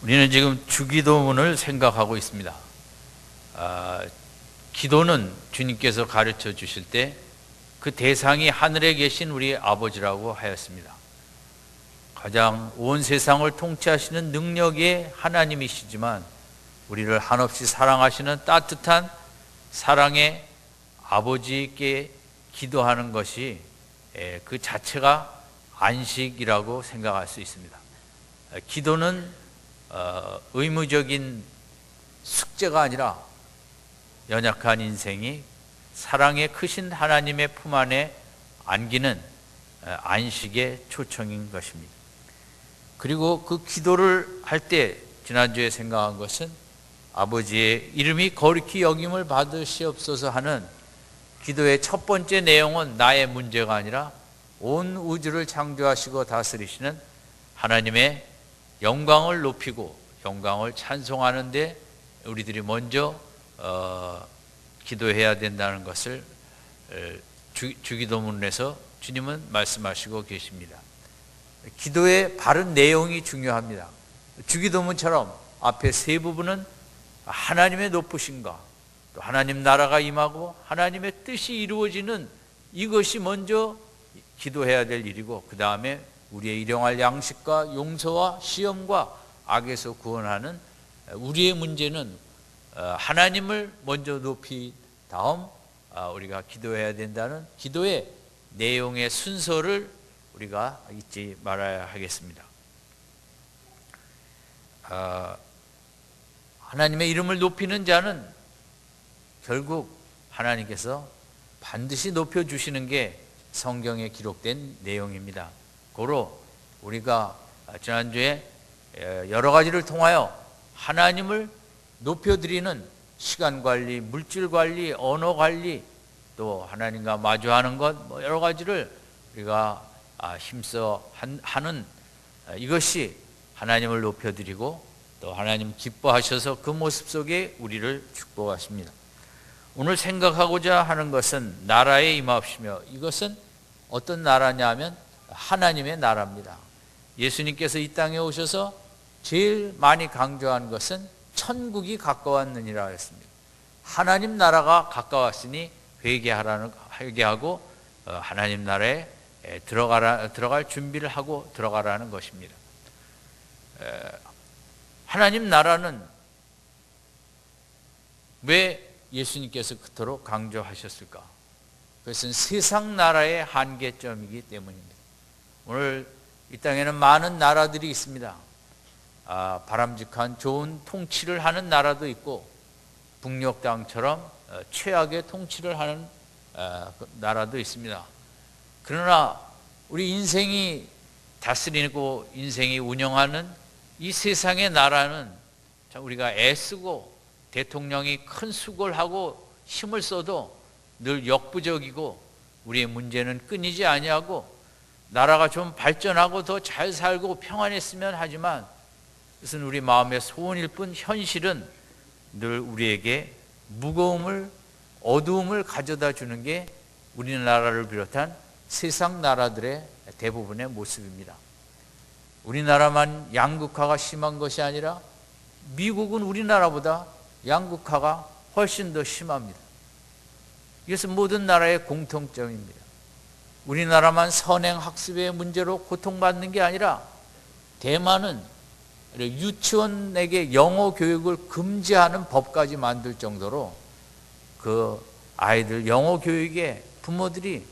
우리는 지금 주기도문을 생각하고 있습니다. 기도는 주님께서 가르쳐 주실 때 그 대상이 하늘에 계신 우리 아버지라고 하였습니다. 가장 온 세상을 통치하시는 능력의 하나님이시지만 우리를 한없이 사랑하시는 따뜻한 사랑의 아버지께 기도하는 것이 그 자체가 안식이라고 생각할 수 있습니다. 기도는 의무적인 숙제가 아니라 연약한 인생이 사랑의 크신 하나님의 품 안에 안기는 안식의 초청인 것입니다. 그리고 그 기도를 할 때 지난주에 생각한 것은 아버지의 이름이 거룩히 여김을 받으시옵소서 하는 기도의 첫 번째 내용은 나의 문제가 아니라 온 우주를 창조하시고 다스리시는 하나님의 영광을 높이고 영광을 찬송하는 데 우리들이 먼저 기도해야 된다는 것을 주기도문에서 주님은 말씀하시고 계십니다. 기도의 바른 내용이 중요합니다. 주기도문처럼 앞에 세 부분은 하나님의 높으심과 또 하나님 나라가 임하고 하나님의 뜻이 이루어지는 이것이 먼저 기도해야 될 일이고, 그 다음에 우리의 일용할 양식과 용서와 시험과 악에서 구원하는 우리의 문제는 하나님을 먼저 높이 다음 우리가 기도해야 된다는 기도의 내용의 순서를 우리가 잊지 말아야 하겠습니다. 하나님의 이름을 높이는 자는 결국 하나님께서 반드시 높여주시는 게 성경에 기록된 내용입니다. 고로 우리가 지난주에 여러 가지를 통하여 하나님을 높여드리는 시간관리, 물질관리, 언어관리, 또 하나님과 마주하는 것, 여러 가지를 우리가 힘써 하는 이것이 하나님을 높여드리고 또 하나님 기뻐하셔서 그 모습 속에 우리를 축복하십니다. 오늘 생각하고자 하는 것은 나라에 임하시며, 이것은 어떤 나라냐 하면 하나님의 나라입니다. 예수님께서 이 땅에 오셔서 제일 많이 강조한 것은 천국이 가까웠느니라 했습니다. 하나님 나라가 가까웠으니 회개하고 하나님 나라에 들어갈 준비를 하고 들어가라는 것입니다. 하나님 나라는 왜 예수님께서 그토록 강조하셨을까? 그것은 세상 나라의 한계점이기 때문입니다. 오늘 이 땅에는 많은 나라들이 있습니다. 바람직한 좋은 통치를 하는 나라도 있고, 북녘 땅처럼 최악의 통치를 하는 나라도 있습니다. 그러나 우리 인생이 다스리고 인생이 운영하는 이 세상의 나라는 우리가 애쓰고 대통령이 큰 수고를 하고 힘을 써도 늘 역부족이고, 우리의 문제는 끊이지 아니하고, 나라가 좀 발전하고 더 잘 살고 평안했으면 하지만 그것은 우리 마음의 소원일 뿐 현실은 늘 우리에게 무거움을, 어두움을 가져다 주는 게 우리나라를 비롯한 세상 나라들의 대부분의 모습입니다. 우리나라만 양극화가 심한 것이 아니라 미국은 우리나라보다 양극화가 훨씬 더 심합니다. 이것은 모든 나라의 공통점입니다. 우리나라만 선행학습의 문제로 고통받는 게 아니라 대만은 유치원에게 영어 교육을 금지하는 법까지 만들 정도로 그 아이들 영어 교육에 부모들이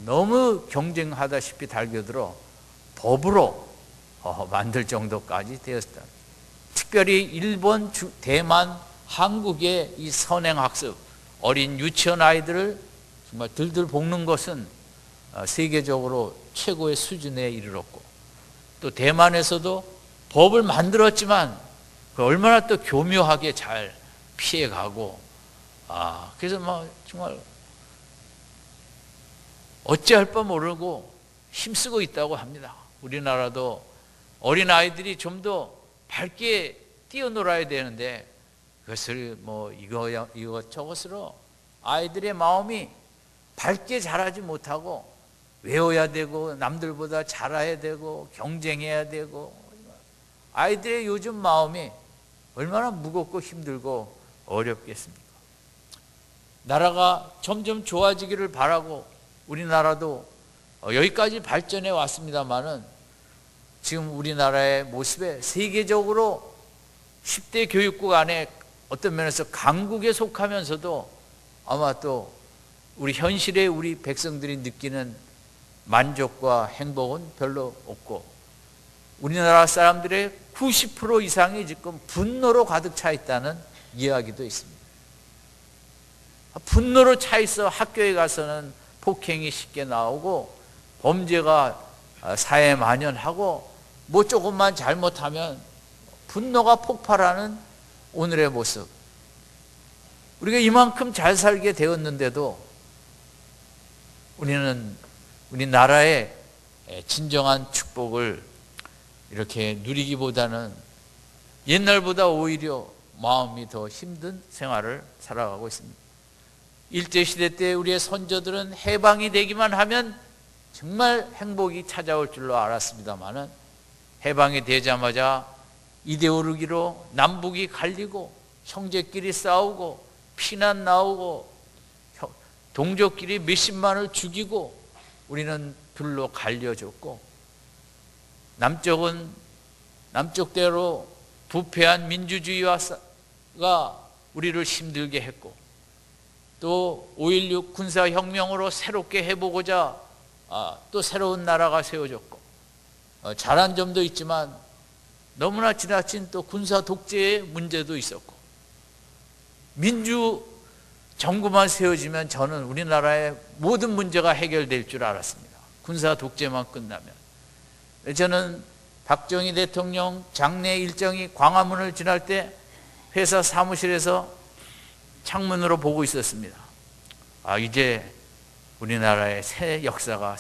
너무 경쟁하다시피 달겨들어 법으로 만들 정도까지 되었다. 특별히 일본, 대만, 한국의 이 선행학습, 어린 유치원 아이들을 정말 들들 볶는 것은 세계적으로 최고의 수준에 이르렀고, 또 대만에서도 법을 만들었지만 얼마나 또 교묘하게 잘 피해가고, 그래서 정말 어찌할 바 모르고 힘쓰고 있다고 합니다. 우리나라도 어린 아이들이 좀 더 밝게 뛰어놀아야 되는데 그것을 이것저것으로 아이들의 마음이 밝게 자라지 못하고 외워야 되고 남들보다 잘해야 되고 경쟁해야 되고 아이들의 요즘 마음이 얼마나 무겁고 힘들고 어렵겠습니까? 나라가 점점 좋아지기를 바라고 우리나라도 여기까지 발전해 왔습니다만은 지금 우리나라의 모습에 세계적으로 10대 교육국 안에 어떤 면에서 강국에 속하면서도 아마 또 우리 현실에 우리 백성들이 느끼는 만족과 행복은 별로 없고 우리나라 사람들의 90% 이상이 지금 분노로 가득 차 있다는 이야기도 있습니다. 분노로 차 있어 학교에 가서는 폭행이 쉽게 나오고 범죄가 사회에 만연하고 뭐 조금만 잘못하면 분노가 폭발하는 오늘의 모습. 우리가 이만큼 잘 살게 되었는데도 우리는 우리 나라의 진정한 축복을 이렇게 누리기보다는 옛날보다 오히려 마음이 더 힘든 생활을 살아가고 있습니다. 일제시대 때 우리의 선조들은 해방이 되기만 하면 정말 행복이 찾아올 줄로 알았습니다마는 해방이 되자마자 이데올로기로 남북이 갈리고 형제끼리 싸우고 피난 나오고 동족끼리 몇십만을 죽이고 우리는 둘로 갈려졌고 남쪽은 남쪽대로 부패한 민주주의가 우리를 힘들게 했고 또 5.16 군사혁명으로 새롭게 해보고자 또 새로운 나라가 세워졌고 잘한 점도 있지만 너무나 지나친 또 군사 독재의 문제도 있었고 민주 정부만 세워지면 저는 우리나라의 모든 문제가 해결될 줄 알았습니다. 군사 독재만 끝나면. 저는 박정희 대통령 장례 일정이 광화문을 지날 때 회사 사무실에서 창문으로 보고 있었습니다. 이제 우리나라에 새 역사가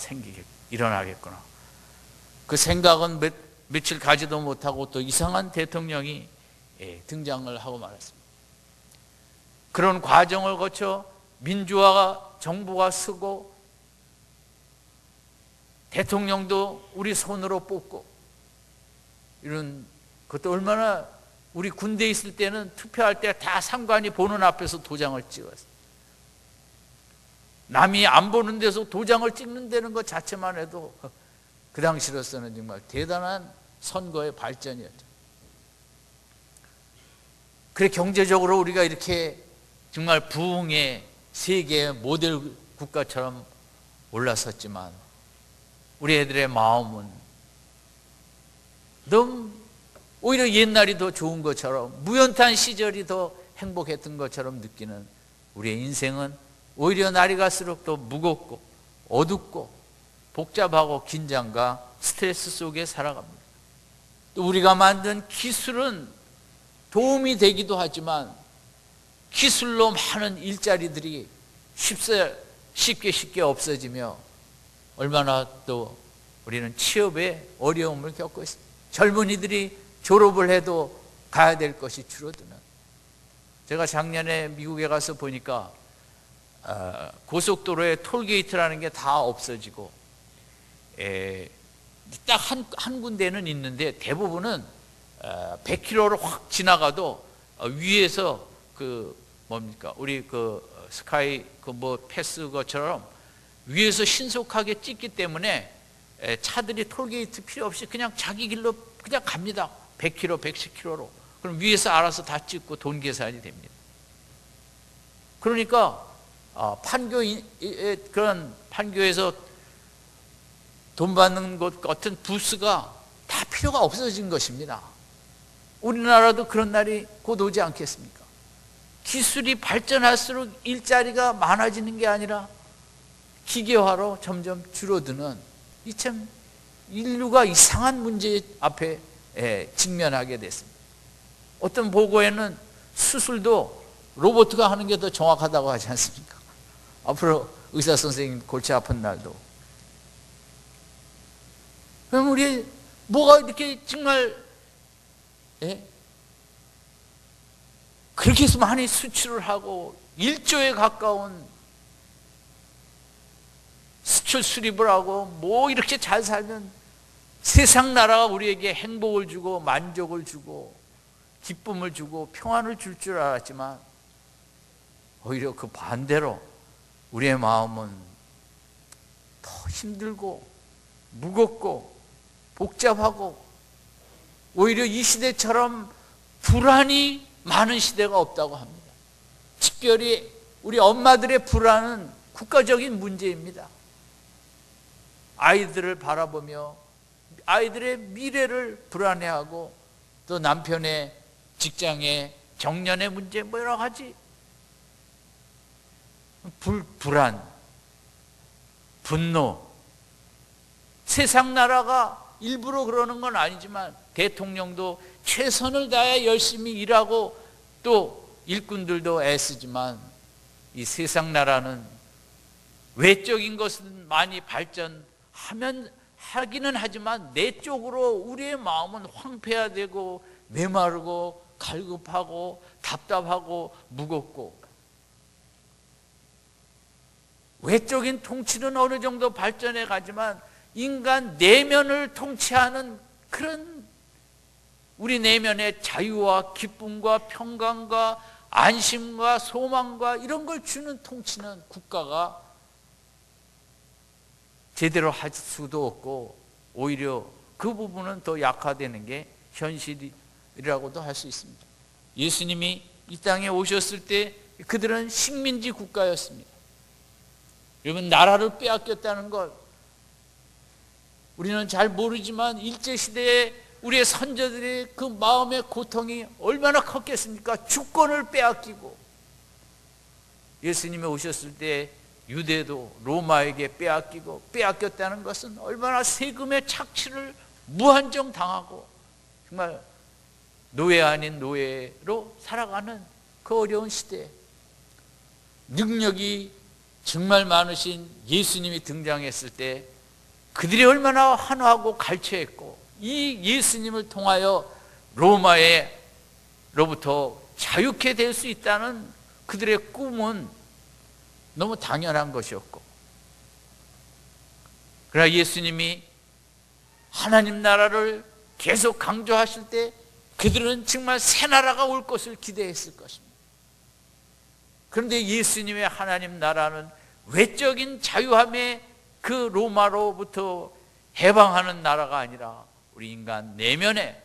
일어나겠구나. 그 생각은 며칠 가지도 못하고 또 이상한 대통령이 등장을 하고 말았습니다. 그런 과정을 거쳐 민주화가 정부가 서고 대통령도 우리 손으로 뽑고 이런 것도 얼마나 우리 군대에 있을 때는 투표할 때 다 상관이 보는 앞에서 도장을 찍었어요. 남이 안 보는 데서 도장을 찍는다는 것 자체만 해도 그 당시로서는 정말 대단한 선거의 발전이었죠. 그래 경제적으로 우리가 이렇게 정말 부흥의 세계의 모델 국가처럼 올라섰지만 우리 애들의 마음은 너무 오히려 옛날이 더 좋은 것처럼 무연탄 시절이 더 행복했던 것처럼 느끼는 우리의 인생은 오히려 날이 갈수록 더 무겁고 어둡고 복잡하고 긴장과 스트레스 속에 살아갑니다. 또 우리가 만든 기술은 도움이 되기도 하지만 기술로 많은 일자리들이 쉽게 없어지며 얼마나 또 우리는 취업에 어려움을 겪고 있습니다. 젊은이들이 졸업을 해도 가야 될 것이 줄어드는. 제가 작년에 미국에 가서 보니까 고속도로에 톨게이트라는 게 다 없어지고 딱 한 군데는 있는데 대부분은 100km를 확 지나가도 위에서 우리 스카이 패스 것처럼 위에서 신속하게 찍기 때문에 차들이 톨게이트 필요 없이 그냥 자기 길로 그냥 갑니다. 100km, 110km로. 그럼 위에서 알아서 다 찍고 돈 계산이 됩니다. 그러니까 그런 판교에서 돈 받는 것 같은 부스가 다 필요가 없어진 것입니다. 우리나라도 그런 날이 곧 오지 않겠습니까? 기술이 발전할수록 일자리가 많아지는 게 아니라 기계화로 점점 줄어드는 이 참 인류가 이상한 문제 앞에 직면하게 됐습니다. 어떤 보고에는 수술도 로봇가 하는 게 더 정확하다고 하지 않습니까? 앞으로 의사 선생님 골치 아픈 날도. 그럼 우리 뭐가 이렇게 정말 그렇게 해서 많이 수출을 하고 1조에 가까운 수출 수입을 하고 뭐 이렇게 잘 살면 세상 나라가 우리에게 행복을 주고 만족을 주고 기쁨을 주고 평안을 줄 줄 알았지만 오히려 그 반대로 우리의 마음은 더 힘들고 무겁고 복잡하고 오히려 이 시대처럼 불안이 많은 시대가 없다고 합니다. 특별히 우리 엄마들의 불안은 국가적인 문제입니다. 아이들을 바라보며 아이들의 미래를 불안해하고 또 남편의 직장의 정년의 문제 뭐 여러 가지 불안, 분노. 세상 나라가 일부러 그러는 건 아니지만 대통령도 최선을 다해 열심히 일하고 또 일꾼들도 애쓰지만 이 세상 나라는 외적인 것은 많이 하기는 하지만 내적으로 우리의 마음은 황폐화되고 메마르고 갈급하고 답답하고 무겁고 외적인 통치는 어느 정도 발전해 가지만 인간 내면을 통치하는 그런 우리 내면의 자유와 기쁨과 평강과 안심과 소망과 이런 걸 주는 통치는 국가가 제대로 할 수도 없고 오히려 그 부분은 더 약화되는 게 현실이라고도 할 수 있습니다. 예수님이 이 땅에 오셨을 때 그들은 식민지 국가였습니다. 여러분, 나라를 빼앗겼다는 것 우리는 잘 모르지만 일제시대에 우리의 선조들의 그 마음의 고통이 얼마나 컸겠습니까? 주권을 빼앗기고 예수님이 오셨을 때 유대도 로마에게 빼앗겼다는 것은 얼마나 세금의 착취를 무한정 당하고 정말 노예 아닌 노예로 살아가는 그 어려운 시대에 능력이 정말 많으신 예수님이 등장했을 때 그들이 얼마나 환호하고 갈채했고 이 예수님을 통하여 로마로부터 자유케 될 수 있다는 그들의 꿈은 너무 당연한 것이었고 그러나 예수님이 하나님 나라를 계속 강조하실 때 그들은 정말 새 나라가 올 것을 기대했을 것입니다. 그런데 예수님의 하나님 나라는 외적인 자유함의 그 로마로부터 해방하는 나라가 아니라 우리 인간 내면에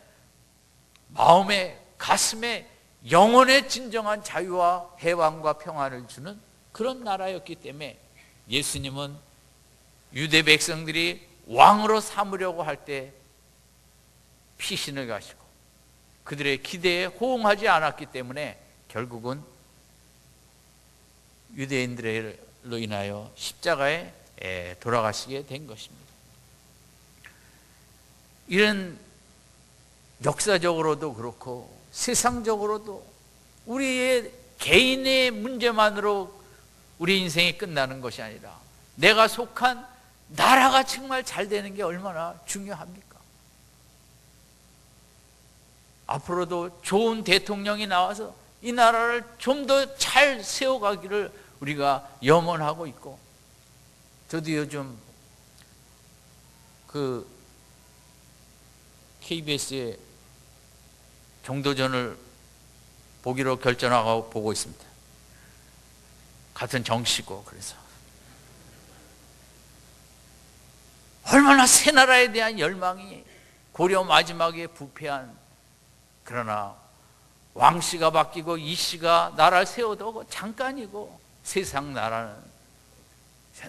마음에 가슴에 영혼의 진정한 자유와 해방과 평안을 주는 그런 나라였기 때문에 예수님은 유대 백성들이 왕으로 삼으려고 할 때 피신을 가시고 그들의 기대에 호응하지 않았기 때문에 결국은 유대인들로 인하여 십자가에 돌아가시게 된 것입니다. 이런 역사적으로도 그렇고 세상적으로도 우리의 개인의 문제만으로 우리 인생이 끝나는 것이 아니라 내가 속한 나라가 정말 잘 되는 게 얼마나 중요합니까? 앞으로도 좋은 대통령이 나와서 이 나라를 좀 더 잘 세워가기를 우리가 염원하고 있고 저도 요즘 그 KBS의 정도전을 보기로 결정하고 보고 있습니다. 같은 정씨고 그래서 얼마나 새 나라에 대한 열망이 고려 마지막에 부패한 그러나 왕씨가 바뀌고 이씨가 나라를 세워도 잠깐이고 세상 나라는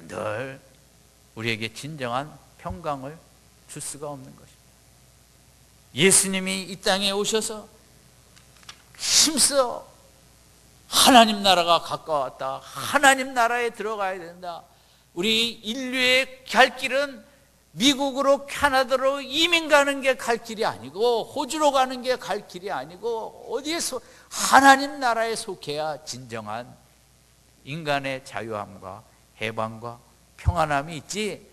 늘 우리에게 진정한 평강을 줄 수가 없는 것입니다. 예수님이 이 땅에 오셔서 힘써 하나님 나라가 가까웠다. 하나님 나라에 들어가야 된다. 우리 인류의 갈 길은 미국으로 캐나다로 이민 가는 게 갈 길이 아니고 호주로 가는 게 갈 길이 아니고 어디에서 하나님 나라에 속해야 진정한 인간의 자유함과 해방과 평안함이 있지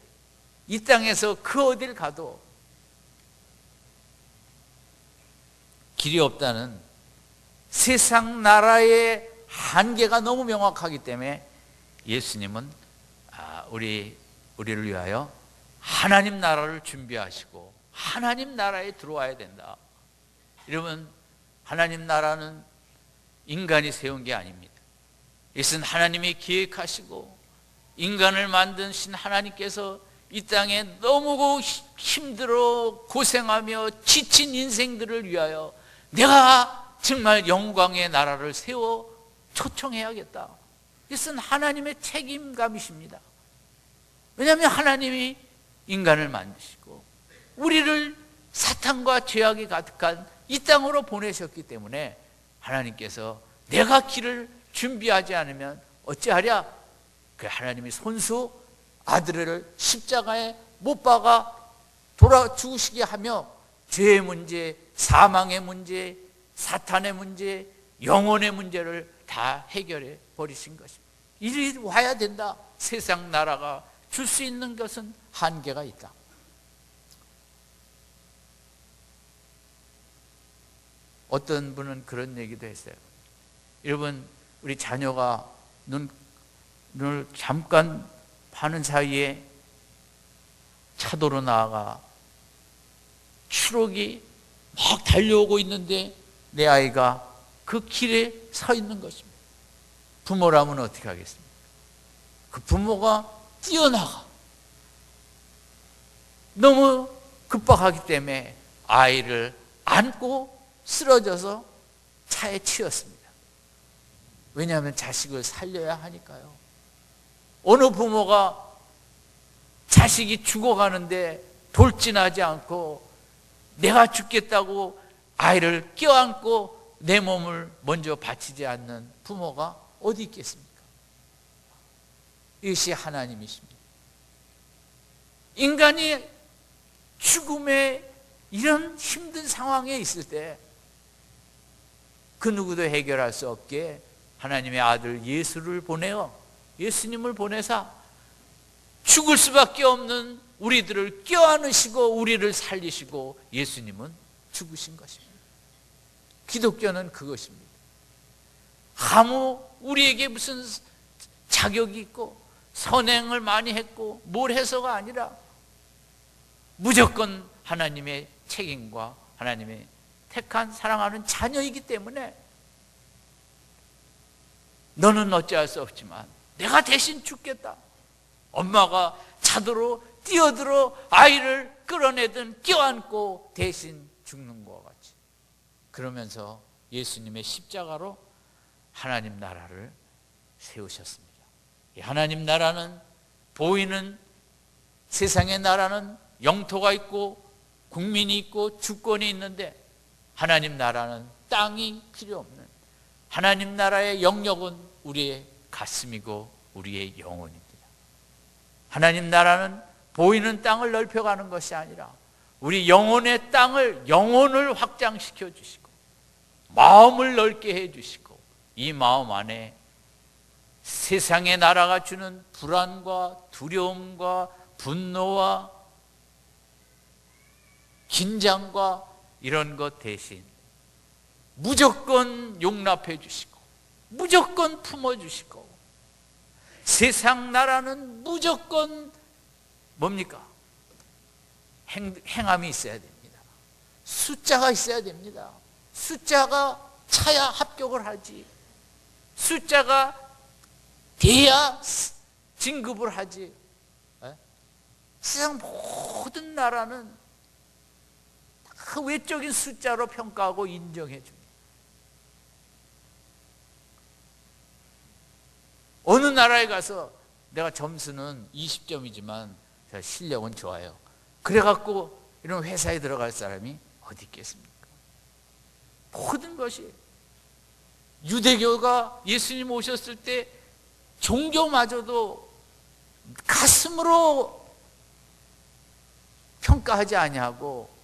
이 땅에서 그 어딜 가도 길이 없다는 세상 나라의 한계가 너무 명확하기 때문에 예수님은 우리를 위하여 하나님 나라를 준비하시고 하나님 나라에 들어와야 된다. 여러분, 하나님 나라는 인간이 세운 게 아닙니다. 이것은 하나님이 기획하시고 인간을 만드신 하나님께서 이 땅에 너무 힘들어 고생하며 지친 인생들을 위하여 내가 정말 영광의 나라를 세워 초청해야겠다. 이것은 하나님의 책임감이십니다. 왜냐하면 하나님이 인간을 만드시고 우리를 사탄과 죄악이 가득한 이 땅으로 보내셨기 때문에 하나님께서 내가 길을 준비하지 않으면 어찌하랴? 그 하나님이 손수 아들을 십자가에 못 박아 돌아 죽으시게 하며 죄의 문제, 사망의 문제, 사탄의 문제, 영혼의 문제를 다 해결해 버리신 것입니다. 이리 와야 된다. 세상 나라가 줄 수 있는 것은 한계가 있다. 어떤 분은 그런 얘기도 했어요. 여러분, 우리 자녀가 눈을 잠깐 파는 사이에 차도로 나아가 추록이 막 달려오고 있는데 내 아이가 그 길에 서 있는 것입니다. 부모라면 어떻게 하겠습니까? 그 부모가 뛰어나가 너무 급박하기 때문에 아이를 안고 쓰러져서 차에 치였습니다. 왜냐하면 자식을 살려야 하니까요. 어느 부모가 자식이 죽어가는데 돌진하지 않고 내가 죽겠다고 아이를 껴안고 내 몸을 먼저 바치지 않는 부모가 어디 있겠습니까? 이것이 하나님이십니다. 인간이 죽음의 이런 힘든 상황에 있을 때 그 누구도 해결할 수 없게 하나님의 아들 예수를 보내어 예수님을 보내사 죽을 수밖에 없는 우리들을 껴안으시고 우리를 살리시고 예수님은 죽으신 것입니다. 기독교는 그것입니다. 아무 우리에게 무슨 자격이 있고 선행을 많이 했고 뭘 해서가 아니라 무조건 하나님의 책임과 하나님의 택한 사랑하는 자녀이기 때문에 너는 어찌할 수 없지만 내가 대신 죽겠다. 엄마가 차도로 뛰어들어 아이를 끌어내든 껴안고 대신 죽는 것과 같이 그러면서 예수님의 십자가로 하나님 나라를 세우셨습니다. 이 하나님 나라는 보이는 세상의 나라는 영토가 있고 국민이 있고 주권이 있는데 하나님 나라는 땅이 필요 없는 하나님 나라의 영역은 우리의 가슴이고 우리의 영혼입니다. 하나님 나라는 보이는 땅을 넓혀가는 것이 아니라 우리 영혼의 땅을 영혼을 확장시켜 주시고 마음을 넓게 해 주시고 이 마음 안에 세상의 나라가 주는 불안과 두려움과 분노와 긴장과 이런 것 대신 무조건 용납해 주시고 무조건 품어주시고 세상 나라는 무조건 뭡니까? 행함이 있어야 됩니다. 숫자가 있어야 됩니다. 숫자가 차야 합격을 하지 숫자가 돼야 진급을 하지. 세상 모든 나라는 그 외적인 숫자로 평가하고 인정해 줍니다. 어느 나라에 가서 내가 점수는 20점이지만 실력은 좋아요. 그래갖고 이런 회사에 들어갈 사람이 어디 있겠습니까? 모든 것이 유대교가 예수님 오셨을 때 종교마저도 가슴으로 평가하지 아니하고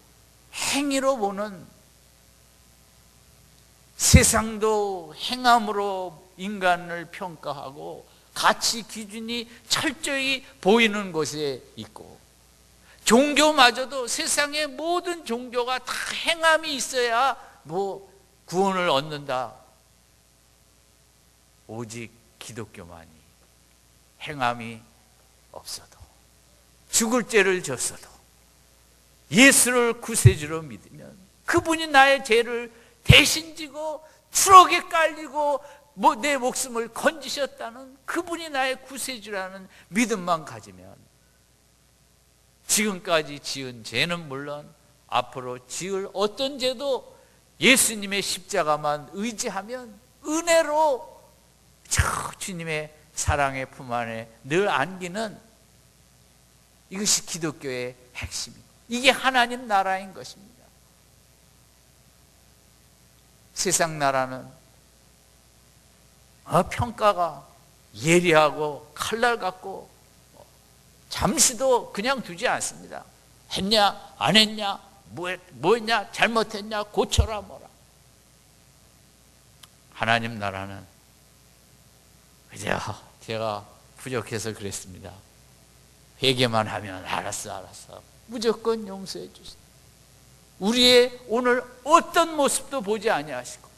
행위로 보는 세상도 행함으로 인간을 평가하고 가치 기준이 철저히 보이는 곳에 있고 종교마저도 세상의 모든 종교가 다 행함이 있어야 뭐 구원을 얻는다. 오직 기독교만이 행함이 없어도 죽을 죄를 졌어도 예수를 구세주로 믿으면 그분이 나의 죄를 대신 지고 추억에 깔리고 내 목숨을 건지셨다는 그분이 나의 구세주라는 믿음만 가지면 지금까지 지은 죄는 물론 앞으로 지을 어떤 죄도 예수님의 십자가만 의지하면 은혜로 저 주님의 사랑의 품 안에 늘 안기는, 이것이 기독교의 핵심입니다. 이게 하나님 나라인 것입니다. 세상 나라는 평가가 예리하고 칼날 같고 잠시도 그냥 두지 않습니다. 했냐 안 했냐, 뭐했냐 잘못했냐 고쳐라 뭐라. 하나님 나라는 그저 제가 부족해서 그랬습니다. 회개만 하면 알았어 무조건 용서해 주시다. 우리의 오늘 어떤 모습도 보지 아니하시고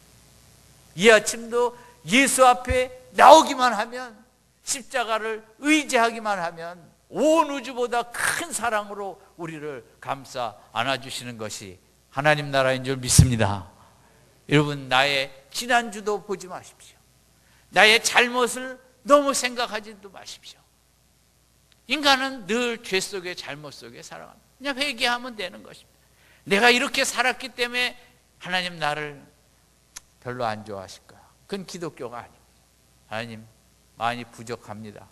이 아침도 예수 앞에 나오기만 하면, 십자가를 의지하기만 하면 온 우주보다 큰 사랑으로 우리를 감싸 안아주시는 것이 하나님 나라인 줄 믿습니다. 여러분, 나의 지난주도 보지 마십시오. 나의 잘못을 너무 생각하지도 마십시오. 인간은 늘 죄 속에 잘못 속에 살아갑니다. 그냥 회개하면 되는 것입니다. 내가 이렇게 살았기 때문에 하나님 나를 별로 안 좋아하실 거야. 그건 기독교가 아닙니다. 하나님 많이 부족합니다.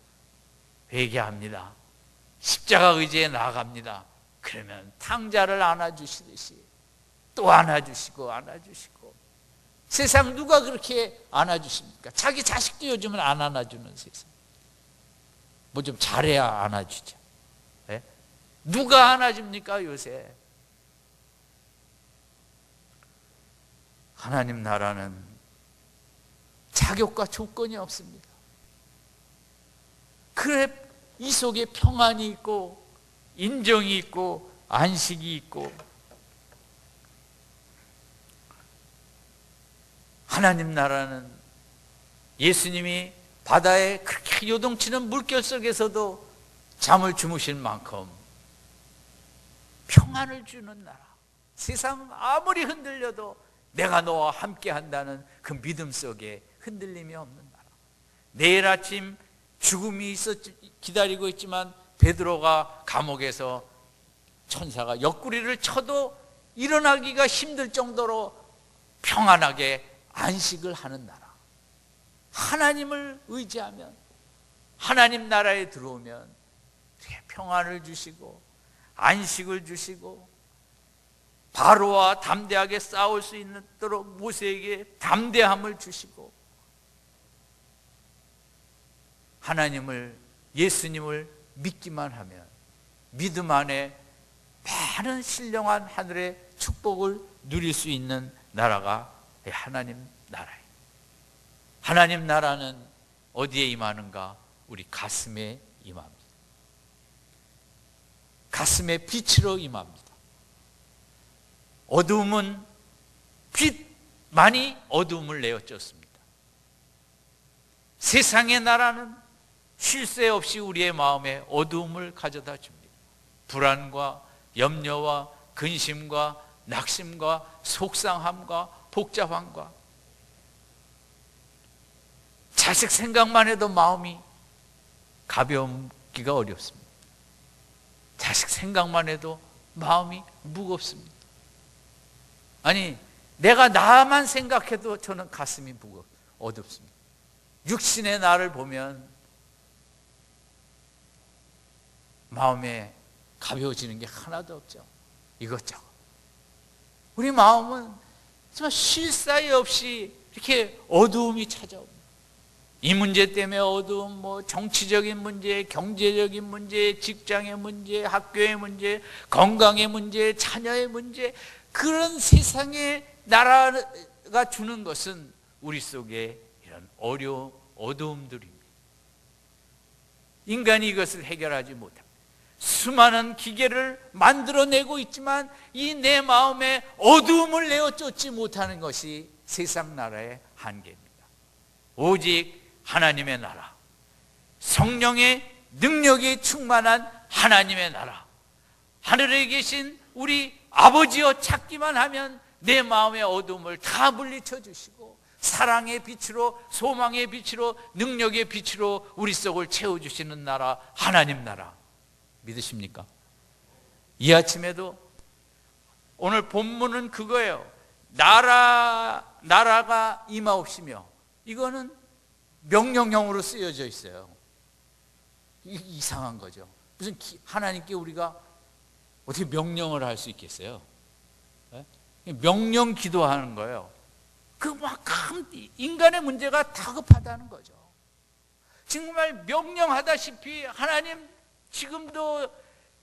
회개합니다. 십자가 의지에 나아갑니다. 그러면 탕자를 안아주시듯이 또 안아주시고 세상 누가 그렇게 안아주십니까? 자기 자식도 요즘은 안 안아주는 세상. 뭐 좀 잘해야 안아주죠. 네? 누가 안아줍니까 요새? 하나님 나라는 자격과 조건이 없습니다. 그래 이 속에 평안이 있고 인정이 있고 안식이 있고, 하나님 나라는 예수님이 바다에 그렇게 요동치는 물결 속에서도 잠을 주무실 만큼 평안을 주는 나라. 세상 아무리 흔들려도 내가 너와 함께 한다는 그 믿음 속에 흔들림이 없는 나라. 내일 아침 죽음이 기다리고 있지만 베드로가 감옥에서 천사가 옆구리를 쳐도 일어나기가 힘들 정도로 평안하게 안식을 하는 나라. 하나님을 의지하면, 하나님 나라에 들어오면 평안을 주시고 안식을 주시고, 바로와 담대하게 싸울 수 있도록 모세에게 담대함을 주시고, 하나님을, 예수님을 믿기만 하면 믿음 안에 많은 신령한 하늘의 축복을 누릴 수 있는 나라가 하나님 나라예요. 하나님 나라는 어디에 임하는가? 우리 가슴에 임합니다. 가슴에 빛으로 임합니다. 어두움은 빛만이 어두움을 내어쫓습니다. 세상의 나라는 쉴 새 없이 우리의 마음에 어두움을 가져다 줍니다. 불안과 염려와 근심과 낙심과 속상함과 복잡함과, 자식 생각만 해도 마음이 가벼우기가 어렵습니다. 자식 생각만 해도 마음이 무겁습니다. 아니, 내가 나만 생각해도 저는 가슴이 어둡습니다. 육신의 나를 보면 마음에 가벼워지는 게 하나도 없죠. 이것저것. 우리 마음은 정말 쉴 사이 없이 이렇게 어두움이 찾아옵니다. 이 문제 때문에 어두움, 정치적인 문제, 경제적인 문제, 직장의 문제, 학교의 문제, 건강의 문제, 자녀의 문제, 그런 세상의 나라가 주는 것은 우리 속에 이런 어두움들입니다. 인간이 이것을 해결하지 못합니다. 수많은 기계를 만들어내고 있지만 이 내 마음에 어두움을 내어쫓지 못하는 것이 세상 나라의 한계입니다. 오직 하나님의 나라, 성령의 능력이 충만한 하나님의 나라, 하늘에 계신 우리 아버지여 찾기만 하면 내 마음의 어둠을 다 물리쳐 주시고 사랑의 빛으로, 소망의 빛으로, 능력의 빛으로 우리 속을 채워주시는 나라, 하나님 나라 믿으십니까? 이 아침에도 오늘 본문은 그거예요. 나라가 임하옵시며, 이거는 명령형으로 쓰여져 있어요. 이상한 거죠. 무슨 하나님께 우리가 어떻게 명령을 할 수 있겠어요? 명령 기도하는 거예요. 인간의 문제가 다급하다는 거죠. 정말 명령하다시피 하나님 지금도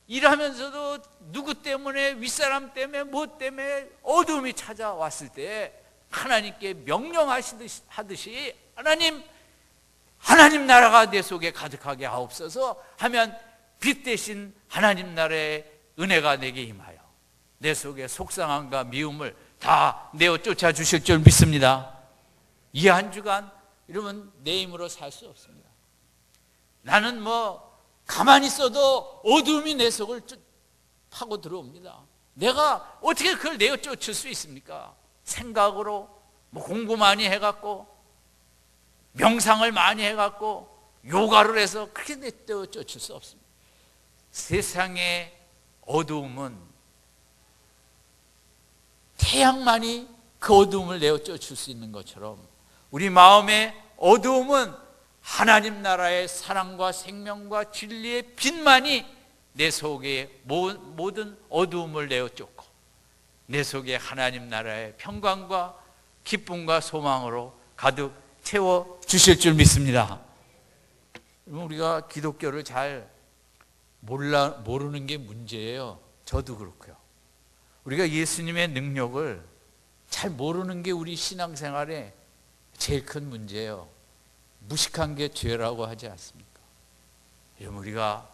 일하면서도 누구 때문에, 윗사람 때문에, 뭐 때문에 어둠이 찾아왔을 때 하나님께 명령하듯이 하나님 나라가 내 속에 가득하게 하옵소서 하면 빛 대신 하나님 나라의 은혜가 내게 임하여 내 속에 속상함과 미움을 다 내어 쫓아 주실 줄 믿습니다. 이 한 주간 이러면 내 힘으로 살 수 없습니다. 나는 가만히 있어도 어둠이 내 속을 파고 들어옵니다. 내가 어떻게 그걸 내어 쫓을 수 있습니까? 생각으로 공부 많이 해갖고 명상을 많이 해갖고 요가를 해서 그렇게 내어 쫓을 수 없습니다. 세상의 어두움은 태양만이 그 어두움을 내어 쫓을 수 있는 것처럼 우리 마음의 어두움은 하나님 나라의 사랑과 생명과 진리의 빛만이 내 속에 모든 어두움을 내어 쫓고 내 속에 하나님 나라의 평강과 기쁨과 소망으로 가득 채워 주실 줄 믿습니다. 우리가 기독교를 잘 모르는 게 문제예요. 저도 그렇고요. 우리가 예수님의 능력을 잘 모르는 게 우리 신앙생활에 제일 큰 문제예요. 무식한 게 죄라고 하지 않습니까? 여러분, 우리가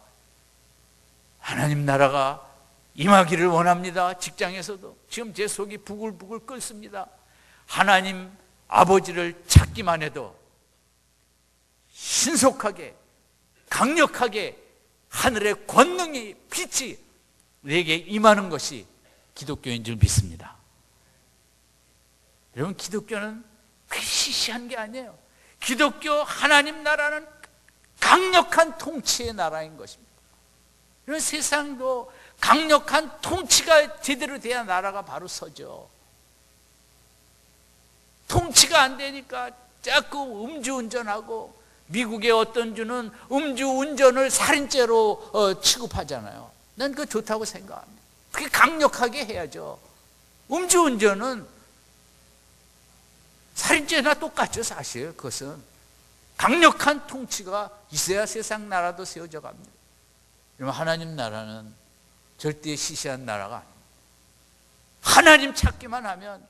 하나님 나라가 임하기를 원합니다. 직장에서도 지금 제 속이 부글부글 끓습니다. 하나님 아버지를 찾기만 해도 신속하게 강력하게 하늘의 권능이 빛이 내게 임하는 것이 기독교인 줄 믿습니다. 여러분, 기독교는 그렇게 시시한 게 아니에요. 기독교 하나님 나라는 강력한 통치의 나라인 것입니다. 이런 세상도 강력한 통치가 제대로 돼야 나라가 바로 서죠. 통치가 안 되니까 자꾸 음주운전하고, 미국의 어떤 주는 음주운전을 살인죄로 취급하잖아요. 난 그거 좋다고 생각합니다. 그게 강력하게 해야죠. 음주운전은 살인죄나 똑같죠. 사실 그것은 강력한 통치가 있어야 세상 나라도 세워져 갑니다. 여러분, 하나님 나라는 절대 시시한 나라가 아닙니다. 하나님 찾기만 하면,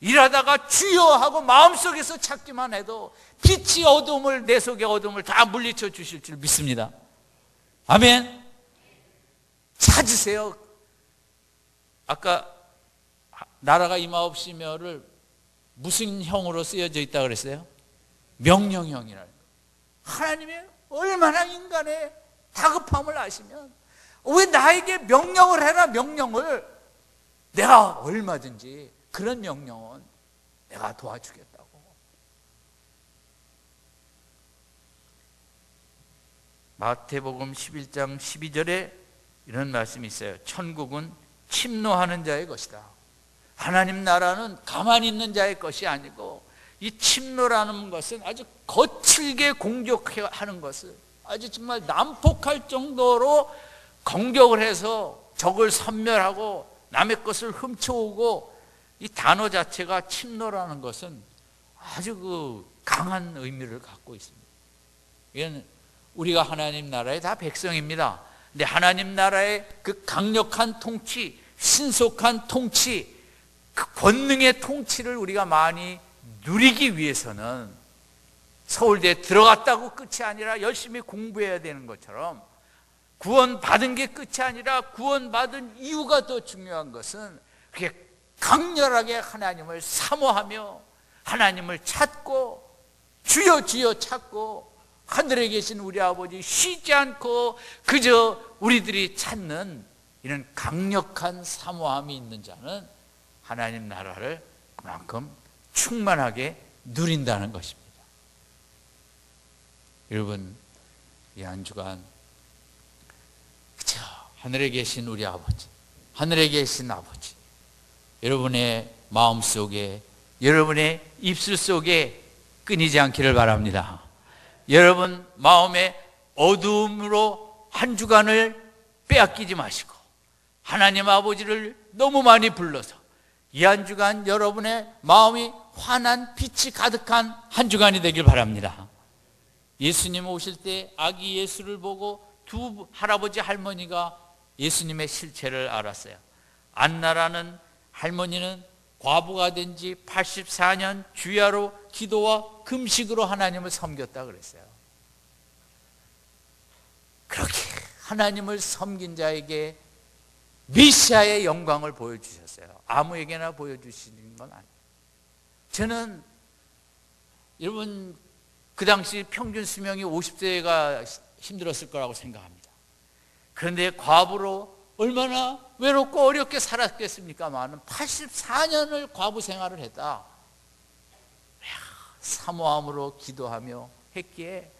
일하다가 주여 하고 마음속에서 찾기만 해도 빛이 어둠을, 내 속의 어둠을 다 물리쳐 주실 줄 믿습니다. 아멘. 찾으세요. 아까 나라가 임하옵시며를 무슨 형으로 쓰여져 있다고 그랬어요? 명령형이라는 거예요. 하나님이 얼마나 인간의 다급함을 아시면 왜 나에게 명령을 해라. 명령을 내가 얼마든지 그런 명령은 내가 도와주겠다고. 마태복음 11장 12절에 이런 말씀이 있어요. 천국은 침노하는 자의 것이다. 하나님 나라는 가만히 있는 자의 것이 아니고, 이 침노라는 것은 아주 거칠게 공격하는 것을 아주 정말 난폭할 정도로 공격을 해서 적을 섬멸하고 남의 것을 훔쳐오고, 이 단어 자체가 침노라는 것은 아주 강한 의미를 갖고 있습니다. 이건 우리가 하나님 나라의 다 백성입니다. 근데 하나님 나라의 그 강력한 통치, 신속한 통치, 그 권능의 통치를 우리가 많이 누리기 위해서는 서울대에 들어갔다고 끝이 아니라 열심히 공부해야 되는 것처럼, 구원받은 게 끝이 아니라 구원받은 이유가 더 중요한 것은 그게 강렬하게 하나님을 사모하며 하나님을 찾고 주여 주여 찾고, 하늘에 계신 우리 아버지 쉬지 않고 그저 우리들이 찾는 이런 강력한 사모함이 있는 자는 하나님 나라를 그만큼 충만하게 누린다는 것입니다. 여러분, 이 한 주간 그저 하늘에 계신 우리 아버지, 하늘에 계신 아버지, 여러분의 마음속에, 여러분의 입술 속에 끊이지 않기를 바랍니다. 여러분 마음의 어두움으로 한 주간을 빼앗기지 마시고 하나님 아버지를 너무 많이 불러서 이 한 주간 여러분의 마음이 환한 빛이 가득한 한 주간이 되길 바랍니다. 예수님 오실 때 아기 예수를 보고 두 할아버지 할머니가 예수님의 실체를 알았어요. 안나라는 할머니는 과부가 된 지 84년 주야로 기도와 금식으로 하나님을 섬겼다 그랬어요. 그렇게 하나님을 섬긴 자에게 메시아의 영광을 보여주셨어요. 아무에게나 보여주시는 건 아니에요. 저는 여러분 그 당시 평균 수명이 50세가 힘들었을 거라고 생각합니다. 그런데 과부로 얼마나 외롭고 어렵게 살았겠습니까만 84년을 과부 생활을 했다. 사모함으로 기도하며 했기에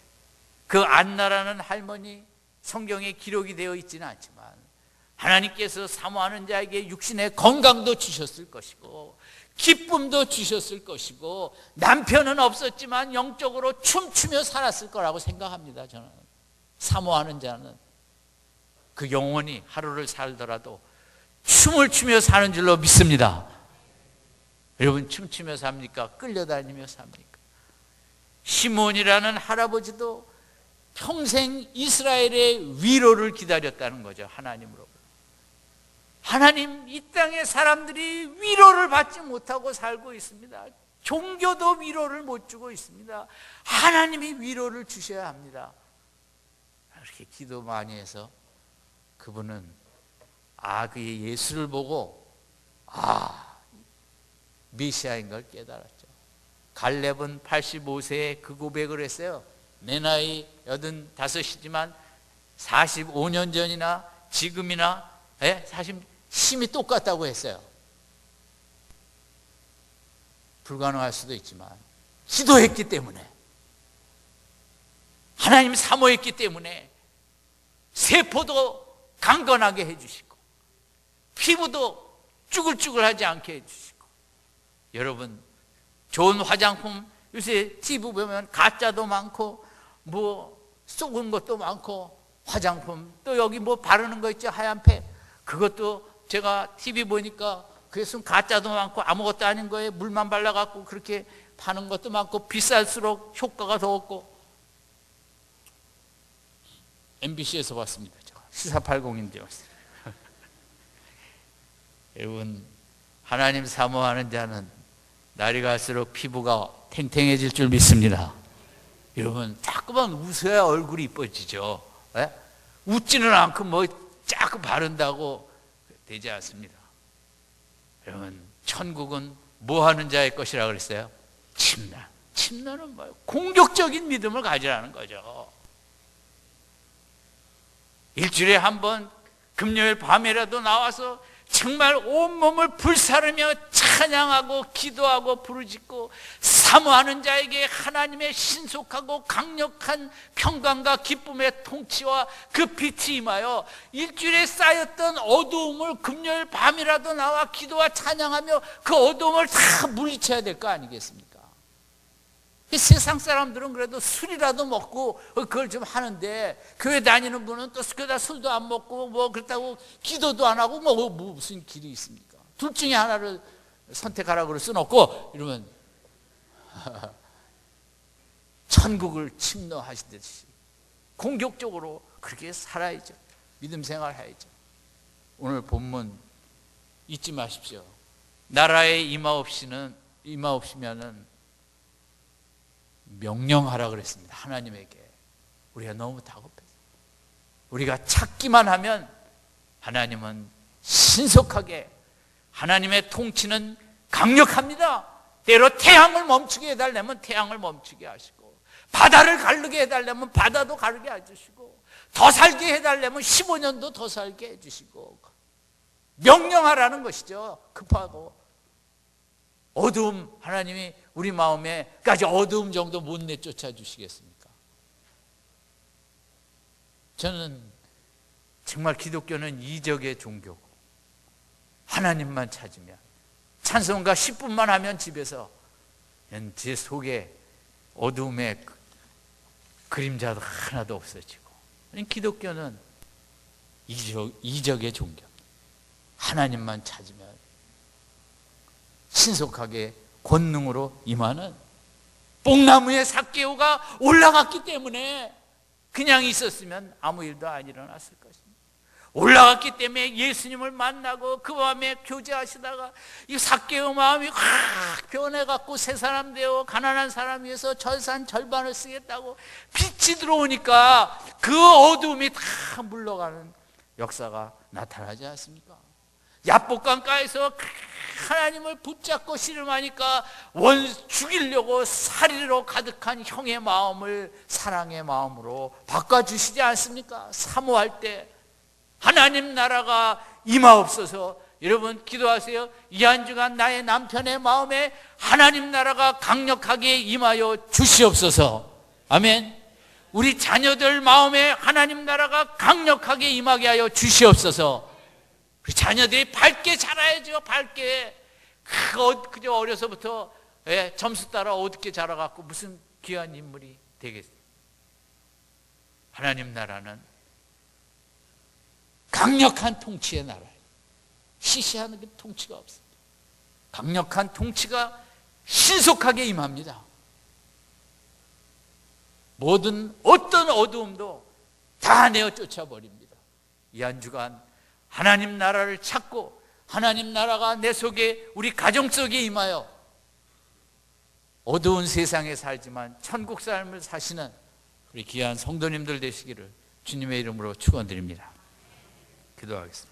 그 안나라는 할머니, 성경에 기록이 되어 있지는 않지만 하나님께서 사모하는 자에게 육신의 건강도 주셨을 것이고 기쁨도 주셨을 것이고 남편은 없었지만 영적으로 춤추며 살았을 거라고 생각합니다. 저는 사모하는 자는 그 영혼이 하루를 살더라도 춤을 추며 사는 줄로 믿습니다. 여러분 춤추며 삽니까? 끌려다니며 삽니까? 시몬이라는 할아버지도 평생 이스라엘의 위로를 기다렸다는 거죠. 하나님으로. 하나님, 이 땅의 사람들이 위로를 받지 못하고 살고 있습니다. 종교도 위로를 못 주고 있습니다. 하나님이 위로를 주셔야 합니다. 이렇게 기도 많이 해서 그분은 그의 예수를 보고 메시아인 걸 깨달았죠. 갈렙은 85세에 그 고백을 했어요. 내 나이 85이지만 45년 전이나 지금이나 사실 힘이 똑같다고 했어요. 불가능할 수도 있지만 기도했기 때문에, 하나님 사모했기 때문에 세포도 강건하게 해주시고 피부도 쭈글쭈글하지 않게 해주시고, 여러분 좋은 화장품 요새 TV 보면 가짜도 많고 뭐 쏘은 것도 많고 화장품 또 여기 뭐 바르는 거 있죠, 하얀 팩, 그것도 제가 TV 보니까 그것은 가짜도 많고 아무것도 아닌 거에 물만 발라갖고 그렇게 파는 것도 많고 비쌀수록 효과가 더 없고. MBC에서 봤습니다. 시사 80인데요. 여러분 하나님 사모하는 자는 날이 갈수록 피부가 탱탱해질 줄 믿습니다. 여러분 자꾸만 웃어야 얼굴이 이뻐지죠. 웃지는 않고 뭐 자꾸 바른다고 되지 않습니다. 여러분 천국은 뭐 하는 자의 것이라 그랬어요? 침난. 침난은 뭐예요? 공격적인 믿음을 가지라는 거죠. 일주일에 한 번 금요일 밤이라도 나와서 정말 온몸을 불사르며 찬양하고 기도하고 부르짖고 사모하는 자에게 하나님의 신속하고 강력한 평강과 기쁨의 통치와 그 빛이 임하여 일주일에 쌓였던 어두움을 금요일 밤이라도 나와 기도와 찬양하며 그 어두움을 다 물리쳐야 될 거 아니겠습니까? 세상 사람들은 그래도 술이라도 먹고 그걸 좀 하는데, 교회 다니는 분은 또 그러다 술도 안 먹고 뭐 그렇다고 기도도 안 하고 뭐 무슨 길이 있습니까? 둘 중에 하나를 선택하라고 그럴 수는 없고, 이러면 천국을 침노하시듯이 공격적으로 그렇게 살아야죠. 믿음 생활 해야죠. 오늘 본문 잊지 마십시오. 나라에 임하옵시면은 명령하라 그랬습니다. 하나님에게. 우리가 너무 다급해서 우리가 찾기만 하면 하나님은 신속하게, 하나님의 통치는 강력합니다. 때로 태양을 멈추게 해달라면 태양을 멈추게 하시고, 바다를 가르게 해달라면 바다도 가르게 해주시고, 더 살게 해달라면 15년도 더 살게 해주시고, 명령하라는 것이죠. 급하고. 어두움, 하나님이 우리 마음에까지 어두움 정도 못 내쫓아 주시겠습니까? 저는 정말 기독교는 이적의 종교고, 하나님만 찾으면, 찬송가 10분만 하면 집에서 제 속에 어두움의 그림자도 하나도 없어지고. 기독교는 이적의 종교. 하나님만 찾으면 신속하게 권능으로 임하는, 뽕나무에 삭개오가 올라갔기 때문에, 그냥 있었으면 아무 일도 안 일어났을 것입니다. 올라갔기 때문에 예수님을 만나고 그 밤에 교제하시다가 이 삭개오 마음이 확 변해갖고 새 사람 되어 가난한 사람 위해서 절산 절반을 쓰겠다고 빛이 들어오니까 그 어두움이 다 물러가는 역사가 나타나지 않습니까? 야복강가에서 하나님을 붙잡고 씨름하니까 죽이려고 살이로 가득한 형의 마음을 사랑의 마음으로 바꿔주시지 않습니까? 사모할 때 하나님 나라가 임하옵소서. 여러분 기도하세요. 이 한 주간 나의 남편의 마음에 하나님 나라가 강력하게 임하여 주시옵소서. 아멘. 우리 자녀들 마음에 하나님 나라가 강력하게 임하게 하여 주시옵소서. 우리 자녀들이 밝게 자라야죠. 밝게. 그저 어려서부터 점수 따라 어둡게 자라갖고 무슨 귀한 인물이 되겠어요. 하나님 나라는 강력한 통치의 나라예요. 시시한 통치가 없습니다. 강력한 통치가 신속하게 임합니다. 모든 어떤 어두움도 다 내어 쫓아버립니다. 이 한 주간 하나님 나라를 찾고 하나님 나라가 내 속에 우리 가정 속에 임하여 어두운 세상에 살지만 천국 삶을 사시는 우리 귀한 성도님들 되시기를 주님의 이름으로 축원드립니다. 기도하겠습니다.